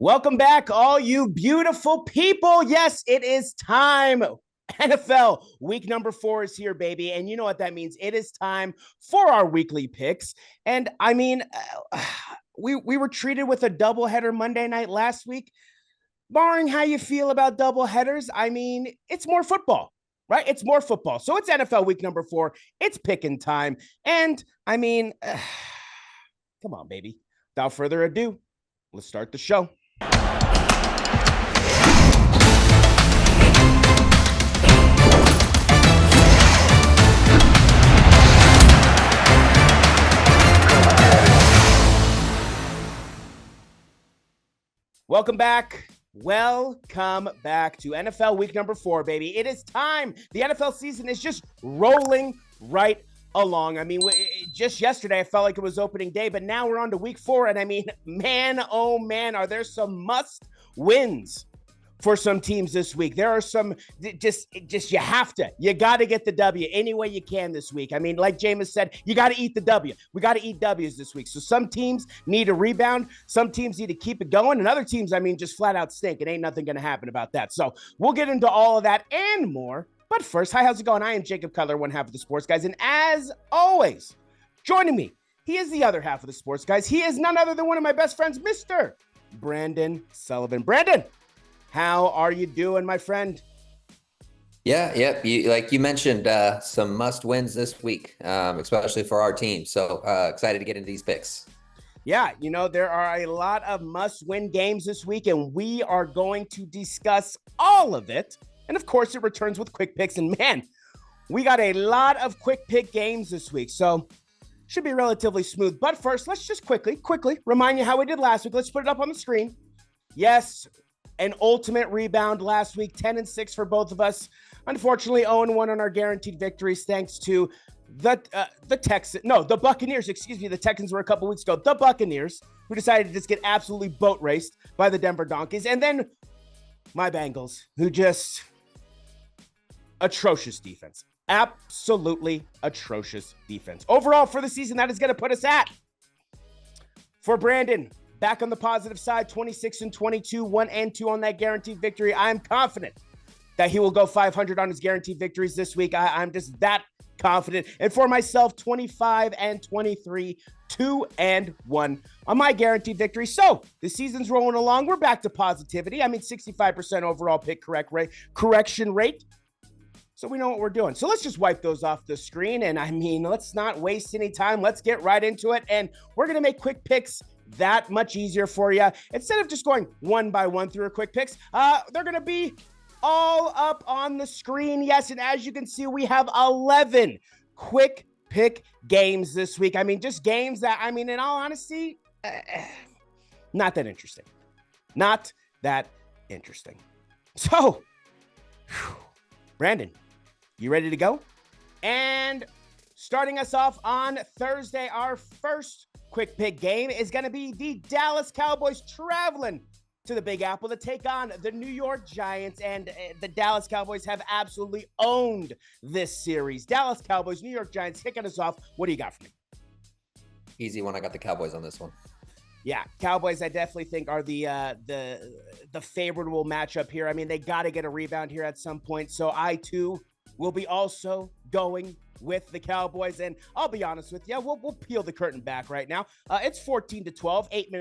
Welcome back, all you beautiful people. Yes, it is time. NFL week number 4 is here, baby. And you know what that means. It is time for our weekly picks. And I mean, we were treated with a doubleheader Monday night last week. Barring how you feel about doubleheaders, I mean, it's more football, right? It's more football. So it's NFL week number 4. It's picking time. And I mean, come on, baby. Without further ado, let's start the show. Welcome back. Welcome back to NFL week number 4, baby. It is time. The NFL season is just rolling right along. I mean, just yesterday, I felt like it was opening day, but now we're on to week 4. And I mean, man, oh man, are there some must wins for some teams this week. There are some just you got to get the W any way you can this week. I mean, like Jameis said, you got to eat the W. We got to eat W's this week. So some teams need a rebound. Some teams need to keep it going. And other teams, I mean, just flat out stink. It ain't nothing going to happen about that. So we'll get into all of that and more. But first, hi, how's it going? I am Jacob Cutler, one half of the Sports Guys. And as always, joining me, he is the other half of the Sports Guys. He is none other than one of my best friends, Mr. Brandon Sullivan. Brandon, how are you doing, my friend? Yeah, like you mentioned, some must wins this week, especially for our team. So excited to get into these picks. Yeah, you know, there are a lot of must win games this week, and we are going to discuss all of it. And of course, it returns with quick picks. And man, we got a lot of quick pick games this week. So should be relatively smooth. But first, let's just quickly remind you how we did last week. Let's put it up on the screen. Yes, an ultimate rebound last week, 10-6 for both of us. Unfortunately, 0-1 on our guaranteed victories, thanks to the Buccaneers. Excuse me, the Texans were a couple weeks ago. The Buccaneers, who decided to just get absolutely boat raced by the Denver Donkeys, and then my Bengals, who just atrocious defense, absolutely atrocious defense. Overall for the season, that is going to put us at, for Brandon, back on the positive side, 26-22, 1-2 on that guaranteed victory. I'm confident that he will go 500 on his guaranteed victories this week. I'm just that confident. And for myself, 25-23, 2-1 on my guaranteed victory. So the season's rolling along. We're back to positivity. I mean, 65% overall pick correction rate. So we know what we're doing. So let's just wipe those off the screen. And I mean, let's not waste any time. Let's get right into it. And we're going to make quick picks that much easier for you. Instead of just going one by one through a quick picks, they're going to be all up on the screen. Yes, and as you can see, we have 11 quick pick games this week. I mean, just games that, I mean, in all honesty, not that interesting. Not that interesting. So, Brandon, you ready to go? And starting us off on Thursday, our first quick pick game is going to be the Dallas Cowboys traveling to the Big Apple to take on the New York Giants, and the Dallas Cowboys have absolutely owned this series. Dallas Cowboys, New York Giants, kicking us off. What do you got for me? Easy one. I got the Cowboys on this one. Yeah, Cowboys, I definitely think are the favorable matchup here. I mean, they got to get a rebound here at some point. So I too will be also going with the Cowboys, and I'll be honest with you, we'll peel the curtain back right now. It's 14-12, 8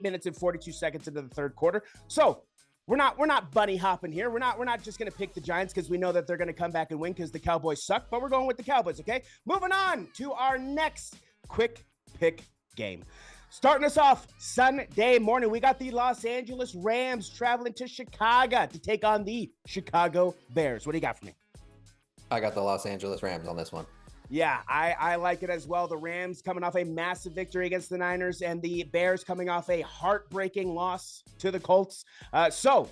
minutes and 42 seconds into the third quarter. So we're not bunny hopping here. We're not just gonna pick the Giants because we know that they're gonna come back and win because the Cowboys suck. But we're going with the Cowboys. Okay, moving on to our next quick pick game. Starting us off Sunday morning, we got the Los Angeles Rams traveling to Chicago to take on the Chicago Bears. What do you got for me? I got the Los Angeles Rams on this one. Yeah, I like it as well. The Rams coming off a massive victory against the Niners, and the Bears coming off a heartbreaking loss to the Colts. So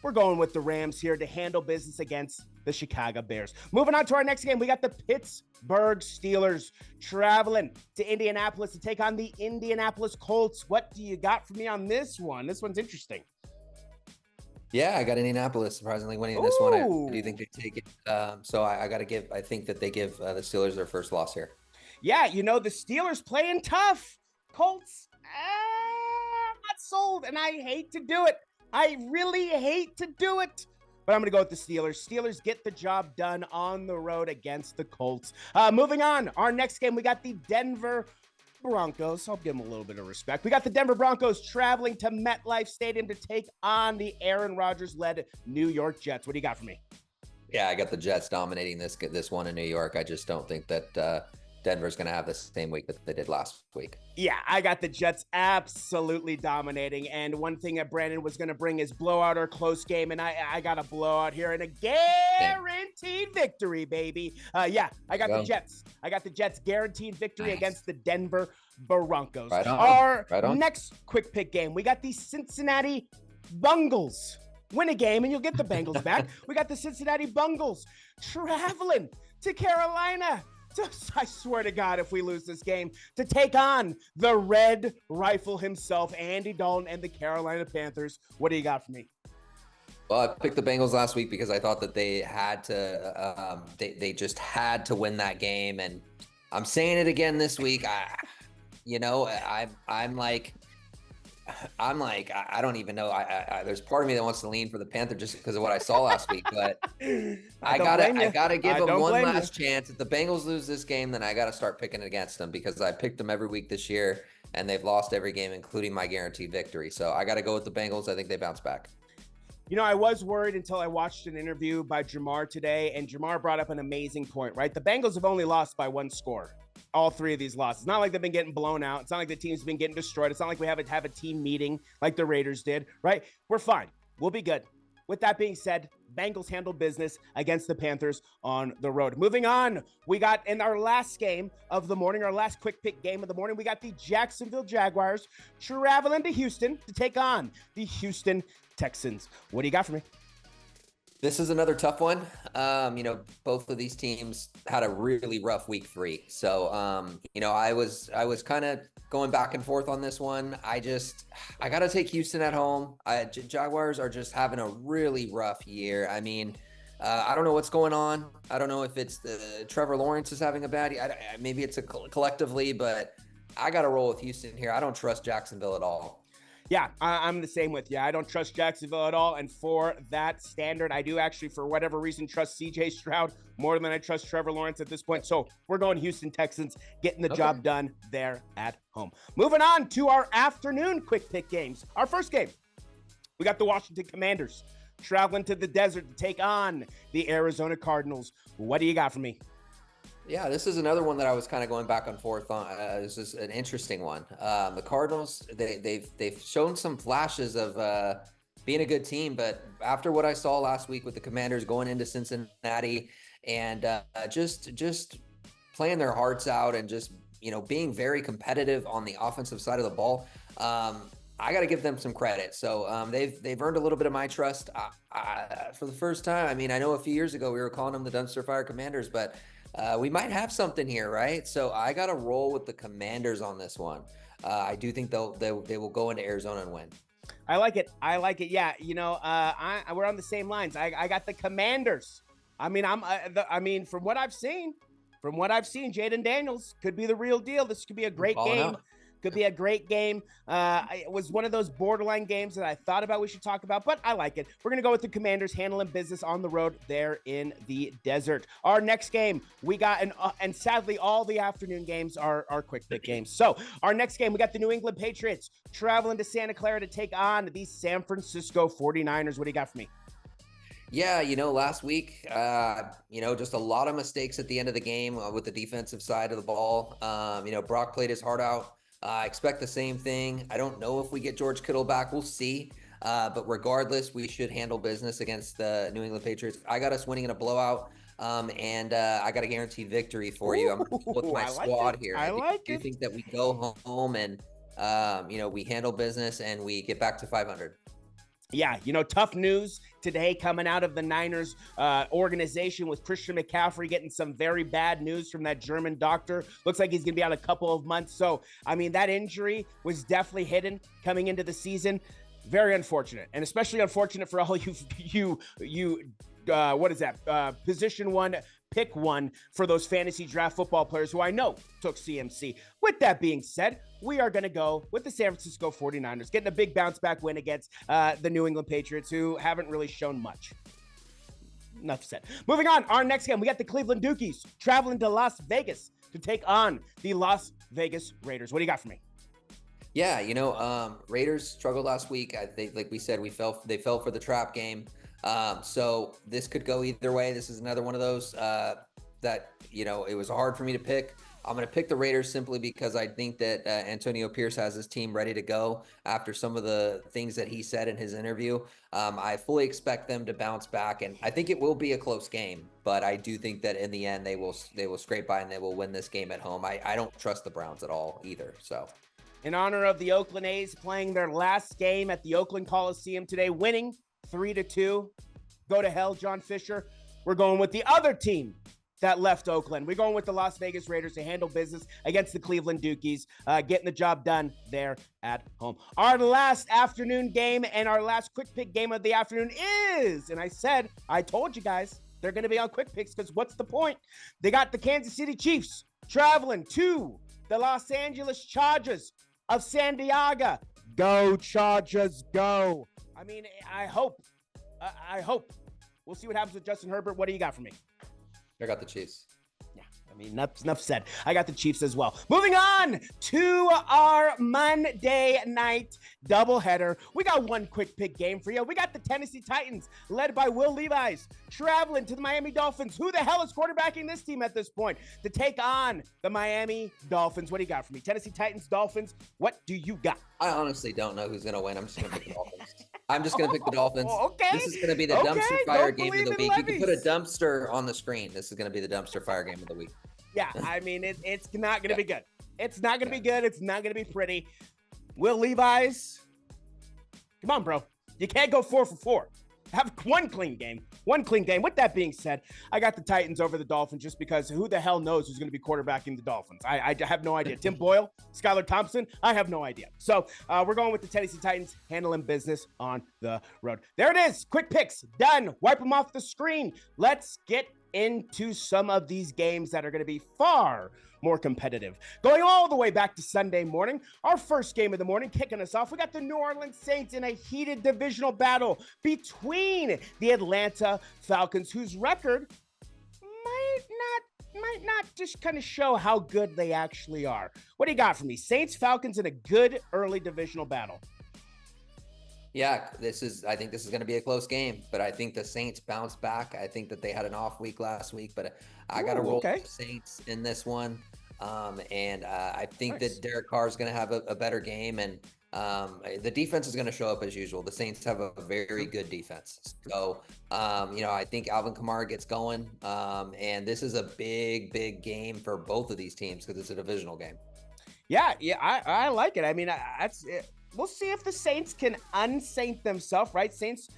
we're going with the Rams here to handle business against the Chicago Bears. Moving on to our next game, we got the Pittsburgh Steelers traveling to Indianapolis to take on the Indianapolis Colts. What do you got for me on this one? This one's interesting. Yeah, I got Indianapolis surprisingly winning this one. I do think they take it. So I got to give, I think that they give the Steelers their first loss here. Yeah, you know, the Steelers playing tough. Colts, not sold, and I hate to do it. I really hate to do it. But I'm going to go with the Steelers. Steelers get the job done on the road against the Colts. Moving on, our next game, we got the Denver Broncos. I'll give them a little bit of respect. We got the Denver Broncos traveling to MetLife Stadium to take on the Aaron Rodgers-led New York Jets. What do you got for me? Yeah, I got the Jets dominating this one in New York. I just don't think that Denver's going to have the same week that they did last week. Yeah, I got the Jets absolutely dominating. And one thing that Brandon was going to bring is blowout or close game. And I got a blowout here and a guaranteed victory, baby. Yeah, I got the Jets. I got the Jets guaranteed victory against the Denver Broncos. Right on. Our next quick pick game, we got the Cincinnati Bengals. Win a game and you'll get the Bengals back. We got the Cincinnati Bengals traveling to Carolina. I swear to God, if we lose this game, to take on the Red Rifle himself, Andy Dalton, and the Carolina Panthers. What do you got for me? Well, I picked the Bengals last week because I thought that they had to, they just had to win that game. And I'm saying it again this week. I don't even know. There's part of me that wants to lean for the Panther just because of what I saw last week, but I gotta give them one last chance. If the Bengals lose this game, then I gotta start picking against them because I picked them every week this year and they've lost every game, including my guaranteed victory. So I gotta go with the Bengals. I think they bounce back. You know, I was worried until I watched an interview by Jamar today, and Jamar brought up an amazing point, right? The Bengals have only lost by one score. All three of these losses. It's not like they've been getting blown out. It's not like the team's been getting destroyed. It's not like we have a team meeting like the Raiders did, right? We're fine. We'll be good. With that being said, Bengals handle business against the Panthers on the road. Moving on, we got in our last game of the morning, our last quick pick game of the morning, we got the Jacksonville Jaguars traveling to Houston to take on the Houston Texans. What do you got for me? This is another tough one. Both of these teams had a really rough week 3. So, I was kind of going back and forth on this one. I got to take Houston at home. Jaguars are just having a really rough year. I mean, I don't know what's going on. I don't know if it's Trevor Lawrence is having a bad year. Maybe it's collectively, but I got to roll with Houston here. I don't trust Jacksonville at all. Yeah, I'm the same with you. I don't trust Jacksonville at all. And for that standard, I do actually, for whatever reason, trust CJ Stroud more than I trust Trevor Lawrence at this point. So we're going Houston Texans, getting the job done there at home. Moving on to our afternoon quick pick games. Our first game, we got the Washington Commanders traveling to the desert to take on the Arizona Cardinals. What do you got for me? Yeah, this is another one that I was kind of going back and forth on. This is an interesting one. The Cardinals, they've shown some flashes of being a good team, but after what I saw last week with the Commanders going into Cincinnati and just playing their hearts out and just being very competitive on the offensive side of the ball, I got to give them some credit. So they've earned a little bit of my trust for the first time. I mean, I know a few years ago we were calling them the Dumpster Fire Commanders, but we might have something here, right? So I got to roll with the Commanders on this one. I do think they will go into Arizona and win. I like it. Yeah, we're on the same lines. I got the Commanders. I mean, from what I've seen, Jaden Daniels could be the real deal. This could be a great game. Could be a great game. It was one of those borderline games that I thought about we should talk about, but I like it. We're going to go with the Commanders handling business on the road there in the desert. Our next game, we got, and sadly, all the afternoon games are quick pick games. So our next game, we got the New England Patriots traveling to Santa Clara to take on the San Francisco 49ers. What do you got for me? Yeah, last week, just a lot of mistakes at the end of the game with the defensive side of the ball. Brock played his heart out. I expect the same thing. I don't know if we get George Kittle back. We'll see. But regardless, we should handle business against the New England Patriots. I got us winning in a blowout, and I got a guaranteed victory for you. I'm with my squad here. I do think that we go home and, we handle business and we get back to 500. Yeah, tough news today coming out of the Niners organization with Christian McCaffrey getting some very bad news from that German doctor. Looks like he's going to be out a couple of months. So, I mean, that injury was definitely hidden coming into the season. Very unfortunate, and especially unfortunate for all you position 1 pick one for those fantasy draft football players who I know took CMC. With that being said, we are going to go with the San Francisco 49ers, getting a big bounce back win against the New England Patriots, who haven't really shown much. Enough said. Moving on, our next game, we got the Cleveland Dookies traveling to Las Vegas to take on the Las Vegas Raiders. What do you got for me? Yeah, Raiders struggled last week. I think, like we said, they fell for the trap game. So this could go either way. This is another one of those that, it was hard for me to pick. I'm going to pick the Raiders simply because I think that Antonio Pierce has his team ready to go after some of the things that he said in his interview. I fully expect them to bounce back, and I think it will be a close game, but I do think that in the end they will scrape by and they will win this game at home. I don't trust the Browns at all either. So in honor of the Oakland A's playing their last game at the Oakland Coliseum today, winning 3-2. Go to hell, John Fisher. We're going with the other team that left Oakland. We're going with the Las Vegas Raiders to handle business against the Cleveland Dookies, getting the job done there at home. Our last afternoon game and our last quick pick game of the afternoon is, and I told you guys, they're going to be on quick picks because what's the point? They got the Kansas City Chiefs traveling to the Los Angeles Chargers of San Diego. Go Chargers, go. I mean, I hope. We'll see what happens with Justin Herbert. What do you got for me? I got the Chiefs. Yeah, I mean, enough said. I got the Chiefs as well. Moving on to our Monday night doubleheader. We got one quick pick game for you. We got the Tennessee Titans, led by Will Levis, traveling to the Miami Dolphins. Who the hell is quarterbacking this team at this point? To take on the Miami Dolphins. What do you got for me? Tennessee Titans, Dolphins, what do you got? I honestly don't know who's going to win. I'm just going to pick the Dolphins. I'm just going to pick the Dolphins. Okay. This is going to be the dumpster fire game of the week. Levis. You can put a dumpster on the screen. This is going to be the dumpster fire game of the week. Yeah, I mean, it's not going to be good. It's not going to be good. It's not going to be pretty. Will Levis, come on, bro. You can't go 4 for 4. Have one clean game. With that being said, I got the Titans over the Dolphins just because who the hell knows who's going to be quarterbacking the Dolphins? I have no idea. Tim Boyle, Skylar Thompson, I have no idea. So we're going with the Tennessee Titans handling business on the road. There it is. Quick picks. Done. Wipe them off the screen. Let's get into some of these games that are going to be far more competitive. Going all the way back to Sunday morning, our first game of the morning, kicking us off, we got the New Orleans Saints in a heated divisional battle between the Atlanta Falcons, whose record might not just kind of show how good they actually are. What do you got for me? Saints, Falcons in a good early divisional battle. Yeah, I think this is going to be a close game, but I think the Saints bounce back. I think that they had an off week last week, but I got to roll with the Saints in this one. I think that Derek Carr is going to have a better game, and the defense is going to show up as usual. The Saints have a very good defense. So, I think Alvin Kamara gets going, and this is a big game for both of these teams because it's a divisional game. Yeah, I like it. I mean, that's it. We'll see if the Saints can unsaint themselves, right? Saints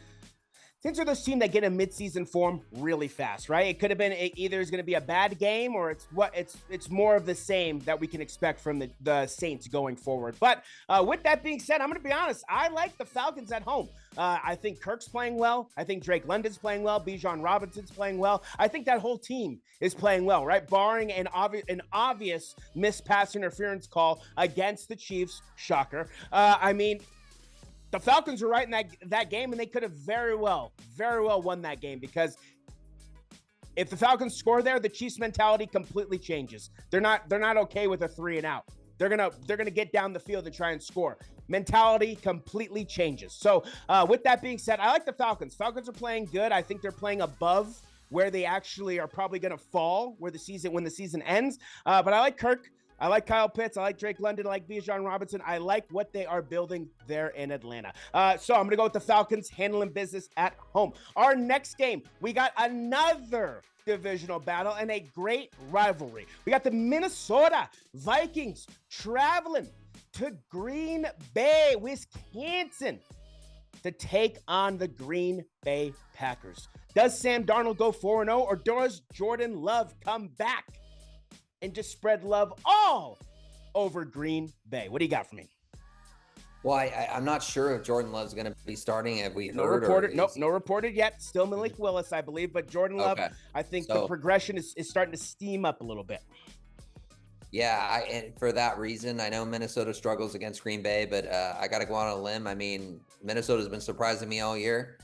are those team that get in midseason form really fast, right? It could have been either it's going to be a bad game or it's more of the same that we can expect from the Saints going forward. But with that being said, I'm going to be honest. I like the Falcons at home. I think Kirk's playing well. I think Drake London's playing well. Bijan Robinson's playing well. I think that whole team is playing well, right? Barring an obvious missed pass interference call against the Chiefs. Shocker. I mean, the Falcons were right in that game, and they could have very well won that game because if the Falcons score there, the Chiefs' mentality completely changes. They're not okay with a 3 and out. They're gonna get down the field and try and score. Mentality completely changes. So with that being said, I like the Falcons. Falcons are playing good. I think they're playing above where they actually are probably gonna fall when the season ends. But I like Kirk. I like Kyle Pitts. I like Drake London. I like Bijan Robinson. I like what they are building there in Atlanta. So I'm going to go with the Falcons handling business at home. Our next game, we got another divisional battle and a great rivalry. We got the Minnesota Vikings traveling to Green Bay, Wisconsin to take on the Green Bay Packers. Does Sam Darnold go 4-0 or does Jordan Love come back and just spread love all over Green Bay? What do you got for me? Well, I'm not sure if Jordan Love's going to be starting. Have we No heard? reported. Nope, no reported yet. Still Malik Willis, I believe. But Jordan Love, Okay. I think the So, progression is starting to steam up a little bit. yeah, and for that reason, I know Minnesota struggles against Green Bay, but I got to go on a limb. I mean, Minnesota's been surprising me all year.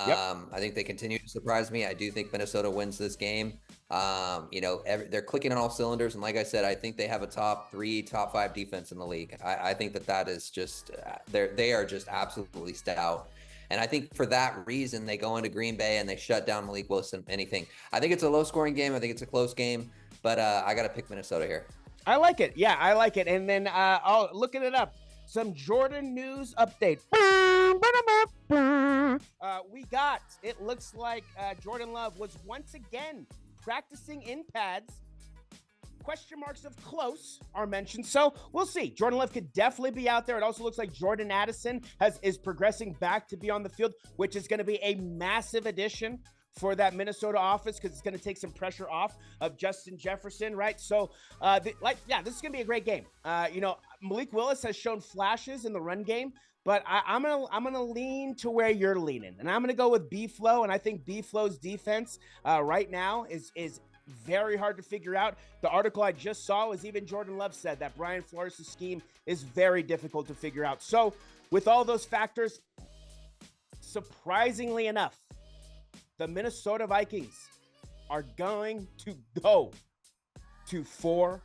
Yep. I think they continue to surprise me. I do think Minnesota wins this game. They're clicking on all cylinders, and like I said, I think they have a top 3, top 5 defense in the league. I think that is just they are just absolutely stout. And I think for that reason, they go into Green Bay and they shut down Malik Willis and anything. I think it's a low-scoring game. I think it's a close game, but I got to pick Minnesota here. I like it. Yeah, I like it. And then looking it up, some Jordan news update. It looks like Jordan Love was once again practicing in pads. Question marks of close are mentioned. So we'll see. Jordan Love could definitely be out there. It also looks like Jordan Addison is progressing back to be on the field, which is going to be a massive addition for that Minnesota offense because it's going to take some pressure off of Justin Jefferson, right? So, this is going to be a great game. Malik Willis has shown flashes in the run game, but I'm gonna lean to where you're leaning, and I'm gonna go with B-Flow, and I think B-Flow's defense right now is very hard to figure out. The article I just saw was even Jordan Love said that Brian Flores' scheme is very difficult to figure out. So, with all those factors, surprisingly enough, the Minnesota Vikings are going to go to 4-0.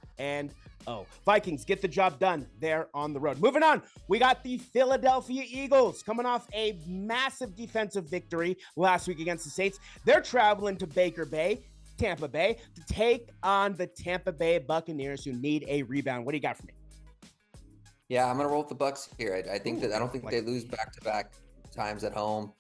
Vikings get the job done there on the road. Moving on, we got the Philadelphia Eagles coming off a massive defensive victory last week against the Saints. They're traveling to Tampa Bay, to take on the Tampa Bay Buccaneers, who need a rebound. What do you got for me? Yeah, I'm gonna roll with the Bucs here. I don't think they lose back-to-back times at home.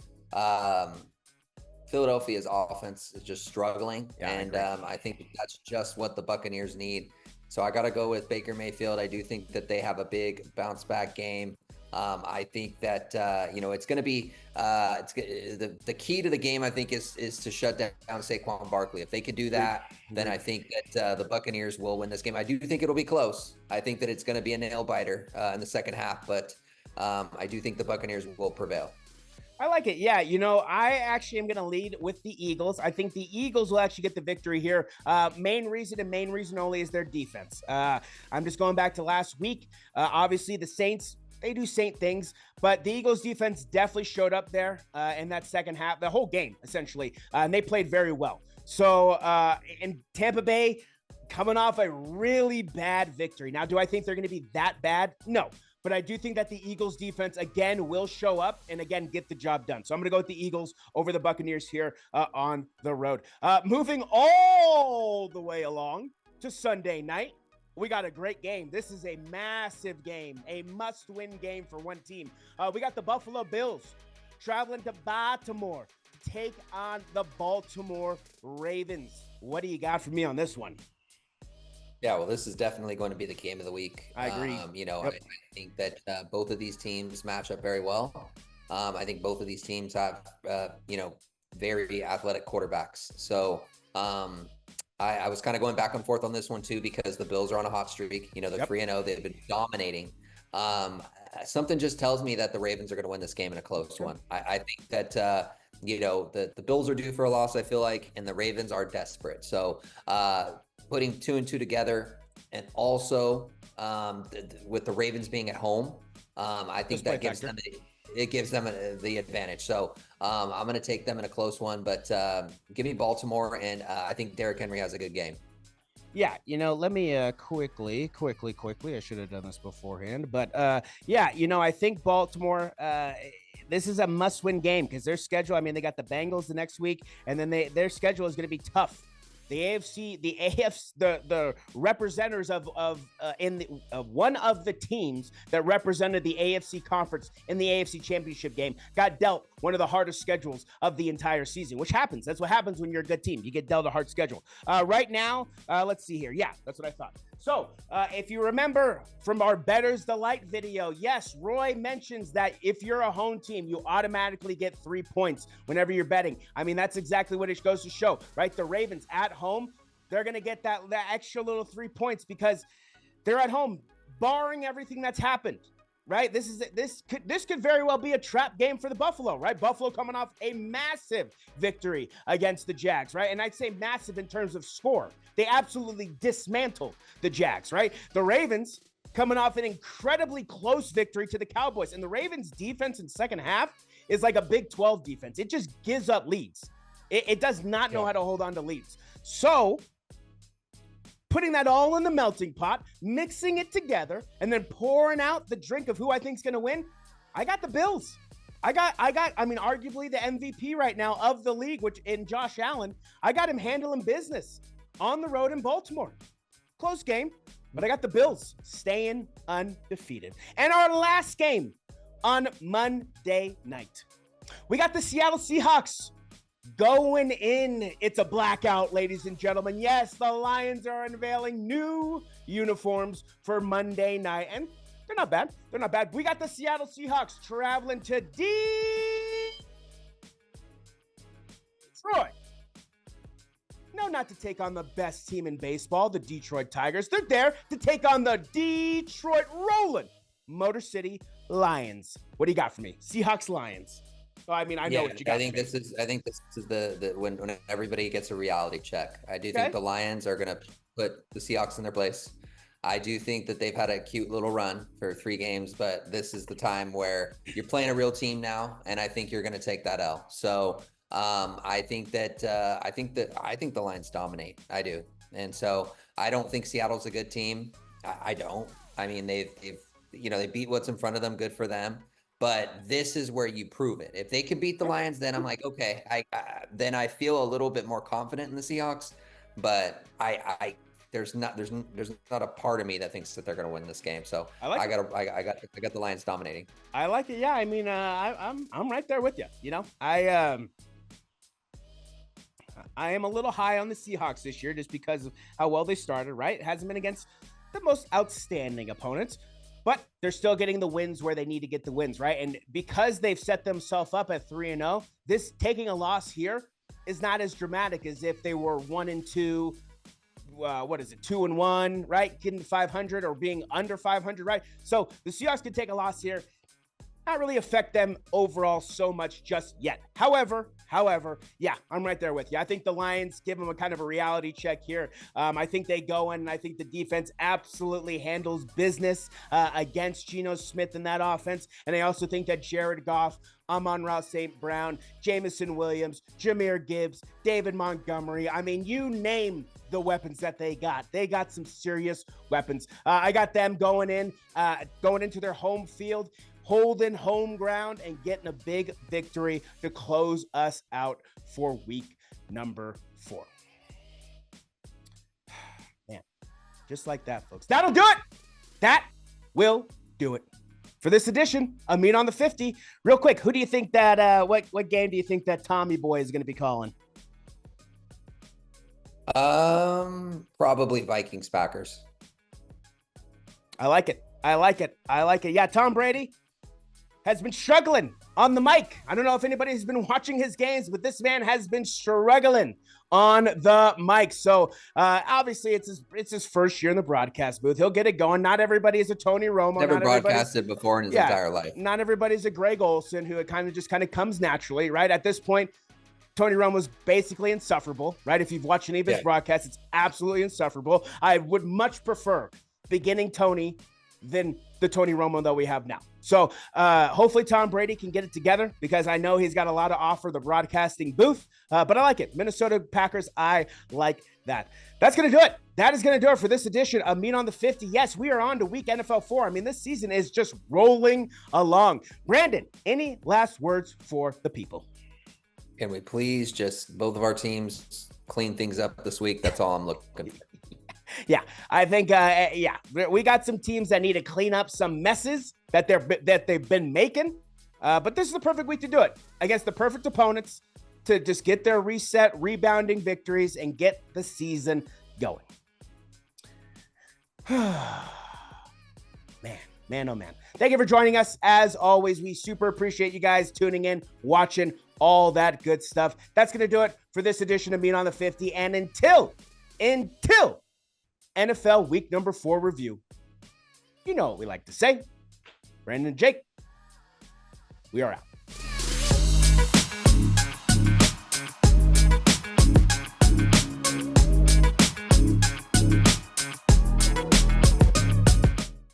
Philadelphia's offense is just struggling, and I think that's just what the Buccaneers need. So I got to go with Baker Mayfield. I do think that they have a big bounce-back game. I think that it's going to be the key to the game. I think is to shut down Saquon Barkley. If they could do that, then I think that the Buccaneers will win this game. I do think it'll be close. I think that it's going to be a nail biter in the second half, but I do think the Buccaneers will prevail. I like it. Yeah, I actually am going to lead with the Eagles. I think the Eagles will actually get the victory here. Main reason only is their defense. I'm just going back to last week. Obviously, the Saints, they do Saint things, but the Eagles defense definitely showed up there in that second half, the whole game, essentially, and they played very well. So, in Tampa Bay, coming off a really bad victory. Now, do I think they're going to be that bad? No. But I do think that the Eagles defense, again, will show up and, again, get the job done. So I'm going to go with the Eagles over the Buccaneers here on the road. Moving all the way along to Sunday night, we got a great game. This is a massive game, a must-win game for one team. We got the Buffalo Bills traveling to Baltimore to take on the Baltimore Ravens. What do you got for me on this one? Yeah, well, this is definitely going to be the game of the week. I agree. Yep. I think that both of these teams match up very well. I think both of these teams have, very athletic quarterbacks. So I was kind of going back and forth on this one too, because the Bills are on a hot streak. They're 3-0. They've been dominating. Something just tells me that the Ravens are going to win this game in a close one. I think that, the Bills are due for a loss, I feel like, and the Ravens are desperate. So, putting 2 and 2 together, and also with the Ravens being at home, I think that gives them the advantage. So I'm going to take them in a close one, but give me Baltimore, and I think Derrick Henry has a good game. Yeah, let me quickly. I should have done this beforehand, but I think Baltimore. This is a must-win game because their schedule. I mean, they got the Bengals the next week, and then their schedule is going to be tough. The AFC, the representatives of one of the teams that represented the AFC conference in the AFC championship game got dealt one of the hardest schedules of the entire season, which happens. That's what happens when you're a good team. You get dealt a hard schedule. Right now, let's see here. Yeah, that's what I thought. So if you remember from our Better's Delight video, yes, Roy mentions that if you're a home team, you automatically get 3 points whenever you're betting. I mean, that's exactly what it goes to show, right? The Ravens at home, they're going to get that extra little 3 points because they're at home, barring everything that's happened, right? This could very well be a trap game for the Buffalo, right? Buffalo coming off a massive victory against the Jags, right? And I'd say massive in terms of score. They absolutely dismantled the Jags, right? The Ravens coming off an incredibly close victory to the Cowboys. And the Ravens defense in second half is like a Big 12 defense. It just gives up leads. It does not know how to hold on to leads. So putting that all in the melting pot, mixing it together, and then pouring out the drink of who I think is going to win, I got the Bills. I mean, arguably the MVP right now of the league, which in Josh Allen, I got him handling business on the road in Baltimore. Close game, but I got the Bills staying undefeated. And our last game on Monday night, we got the Seattle Seahawks going in. It's a blackout, ladies and gentlemen. Yes, the Lions are unveiling new uniforms for Monday night, and they're not bad. They're not bad. We got the Seattle Seahawks traveling to Detroit. No, not to take on the best team in baseball, the Detroit Tigers. They're there to take on the Detroit rolling Motor City Lions. What do you got for me? Seahawks Lions. Oh, I mean, I know what you got. I think this is the when everybody gets a reality check. I do think the Lions are going to put the Seahawks in their place. I do think that they've had a cute little run for 3 games, but this is the time where you're playing a real team now, and I think you're going to take that L. So I think the Lions dominate. I do, and so I don't think Seattle's a good team. I don't. I mean, they beat what's in front of them. Good for them. But this is where you prove it. If they can beat the Lions, then I'm like, okay, then I feel a little bit more confident in the Seahawks. But there's not a part of me that thinks that they're going to win this game. So I got the Lions dominating. I like it. Yeah, I mean, I'm right there with you. You know, I am a little high on the Seahawks this year just because of how well they started. Right, it hasn't been against the most outstanding opponents, but they're still getting the wins where they need to get the wins, right? And because they've set themselves up at 3-0, this taking a loss here is not as dramatic as if they were 1-2. 2-1, right? Getting to 500 or being under 500, right? So the Seahawks could take a loss here, not really affect them overall so much just yet. However, yeah, I'm right there with you. I think the Lions give them a kind of a reality check here. I think they go in, and I think the defense absolutely handles business against Geno Smith in that offense. And I also think that Jared Goff, Amon-Ra St. Brown, Jamison Williams, Jahmyr Gibbs, David Montgomery, I mean, you name the weapons that they got. They got some serious weapons. I got them going into their home field, holding home ground and getting a big victory to close us out for week number 4. Man, just like that, folks. That'll do it. That will do it for this edition of Meat on the 50. Real quick, who do you think that, what game do you think that Tommy boy is going to be calling? Probably Vikings Packers. I like it. Yeah, Tom Brady has been struggling on the mic. I don't know if anybody has been watching his games, but this man has been struggling on the mic. So obviously it's his first year in the broadcast booth. He'll get it going. Not everybody is a Tony Romo. Never broadcasted before in his entire life. Not everybody's a Greg Olsen, who it kind of comes naturally, right? At this point, Tony Romo's basically insufferable, right? If you've watched any of his broadcasts, it's absolutely insufferable. I would much prefer beginning Tony than the Tony Romo that we have now. So hopefully Tom Brady can get it together, because I know he's got a lot to offer the broadcasting booth, but I like it. Minnesota Packers, I like that. That's going to do it. That is going to do it for this edition of Meat on the 50. Yes, we are on to week NFL 4. I mean, this season is just rolling along. Brandon, any last words for the people? Can we please just both of our teams clean things up this week? That's all I'm looking for. Yeah, I think, we got some teams that need to clean up some messes that they've been making. But this is the perfect week to do it against the perfect opponents, to just get their reset, rebounding victories and get the season going. Man, oh man. Thank you for joining us. As always, we super appreciate you guys tuning in, watching, all that good stuff. That's going to do it for this edition of Meat on the 50. And until NFL week number 4 review, you know what we like to say. Brandon and Jake, we are out.